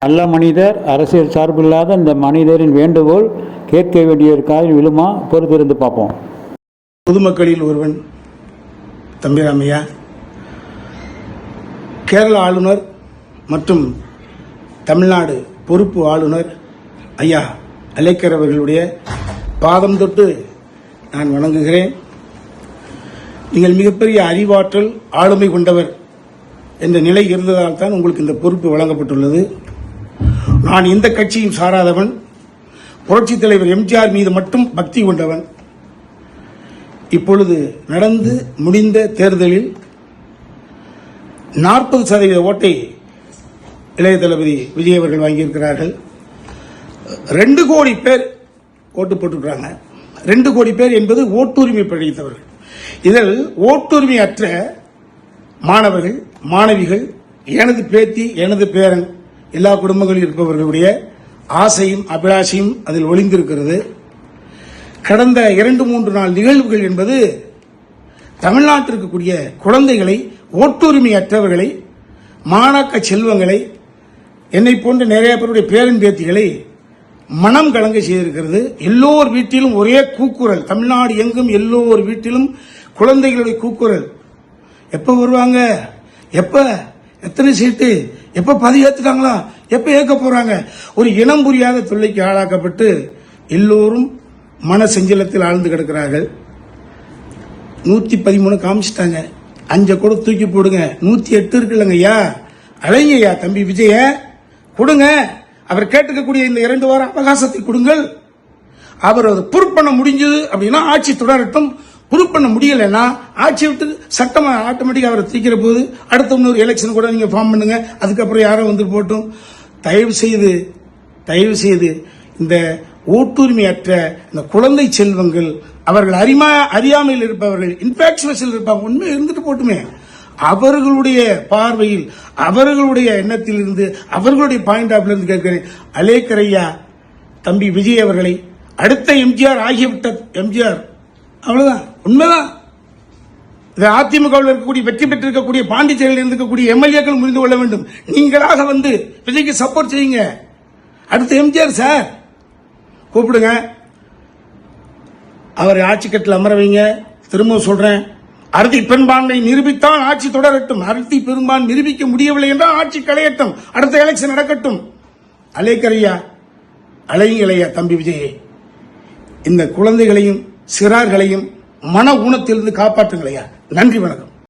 நல்ல மனிதர், அரசியல் சார்பில்லாத இந்த மனிதரின் வேண்டுகோள் கேட்க வேண்டிய காரியம் விழுமா? பொறுத்திருந்து பார்ப்போம். பொதுமக்களில் ஒருவன் தம்பிராமையா, கேரள ஆளுநர் மற்றும் தமிழ்நாடு பொறுப்பு ஆளுநர் ஐயா அலேக்கர் அவர்களுடைய பாதம் தொட்டு நான் வணங்குகிறேன். நீங்கள் மிகப்பெரிய அறிவாற்றல், ஆளுமை கொண்டவர் என்ற நிலை இருந்ததால் தான் உங்களுக்கு இந்த பொறுப்பு வழங்கப்பட்டுள்ளது. நான் எந்த கட்சியும் சாராதவன், புரட்சித் தலைவர் எம்ஜிஆர் மீது மட்டும் பக்தி கொண்டவன். இப்பொழுது நடந்து முடிந்த தேர்தலில் 40% ஓட்டை இளைய தளபதி விஜய் அவர்கள் வாங்கியிருக்கிறார்கள். 2 கோடி பேர் ஓட்டு போட்டுக்கிறாங்க. 2 கோடி பேர் என்பது ஓட்டுரிமை படைத்தவர்கள். இதில் ஓட்டுரிமை அற்ற மாணவர்கள், மாணவிகள், எனது பேத்தி, எனது பேரன், எல்லா குடும்பங்களில் இருப்பவர்களுடைய ஆசையும் அபிலாஷையும் அதில் ஒளிந்திருக்கிறது. கடந்த 2-3 நாள் நிகழ்வுகள் என்பது தமிழ்நாட்டில் இருக்கக்கூடிய குழந்தைகளை, ஓட்டுரிமை அற்றவர்களை, மாணாக்க செல்வங்களை, என்னை போன்ற நிறைய பேருடைய பேரன் பேத்திகளை மனம் கலங்க செய்திருக்கிறது. எல்லோர் வீட்டிலும் ஒரே கூக்குரல், தமிழ்நாடு எங்கும் எல்லோர் வீட்டிலும் குழந்தைகளுடைய கூக்குரல். எப்ப வருவாங்க, எப்ப, எத்தனை சீட்டு, எப்ப பதிவு ஏத்துட்டாங்களா, எப்ப ஏற்க போறாங்க, ஒரு இனம் புரியாத தொல்லைக்கு ஆளாக்கப்பட்டு எல்லோரும் மன செஞ்சலத்தில் ஆழ்ந்து கிடக்கிறார்கள். 113 காமிச்சிட்டாங்க, 5 கூட தூக்கி போடுங்க, 108 இருக்குல்லங்க ஐயா, அழைங்க ஐயா தம்பி விஜய கொடுங்க. அவர் கேட்டுக்கக்கூடிய இந்த 2 வார அவகாசத்தை கொடுங்கள். அவர் அதை ப்ரூவ் பண்ண முடிஞ்சது அப்படின்னா ஆட்சி தொடரட்டும். ப்ரூவ் பண்ண முடியலன்னா ஆட்சி விட்டு சட்டம் ஆட்டோமேட்டிக்கா அவரை தீக்கிற போது அடுத்த இன்னொரு எலெக்ஷன் கூட நீங்க ஃபார்ம் பண்ணுங்க. அதுக்கப்புறம் யாரோ வந்து போட்டும். தயவு செய்து இந்த ஓட்டுரிமையற்ற இந்த குழந்தை செல்வங்கள், அவர்கள் அறியாமையில் இருப்பவர்கள், இன்ஃபாக்சுவேஷன் இருப்பாங்க, உண்மை இருந்துட்டு போட்டுமே, அவர்களுடைய பார்வையில், அவர்களுடைய எண்ணத்தில் இருந்து, அவர்களுடைய பாயிண்ட் ஆஃப் இருந்து கேட்கிறேன். அலேக்கர் ஐயா தம்பி விஜய் அவர்களை அடுத்த எம்ஜிஆர் ஆகியவிட்ட எம்ஜிஆர், அவ்வளவுதான், உண்மைதான். அதிமுகவில் இருக்கக்கூடிய வெற்றி பெற்றிருக்கக்கூடிய பாண்டிச்சேரியில் இருக்கக்கூடிய எம்எல்ஏக்கள் புரிந்து கொள்ள வேண்டும். நீங்களாக வந்து விஜய்க்கு சப்போர்ட் செய்யுங்க. அடுத்த எம்ஜிஆர் சார் கூப்பிடுங்க, அவர் ஆட்சி கட்டில் அமர வைங்க. திரும்ப சொல்றேன், அறுதி பெரும்பான்மை நிரூபித்தான் ஆட்சி தொடரட்டும். அறுதி பெரும்பான்மை நிரூபிக்க முடியவில்லை என்றால் ஆட்சி களையட்டும், அடுத்த எலெக்ஷன் நடக்கட்டும். அலேக்கர் ஐயா, அலைங்களையா தம்பி விஜயை, இந்த குழந்தைகளையும் சிறார்களையும் மன ஊனத்திலிருந்து காப்பாற்றுங்களையா. நன்றி, வணக்கம்.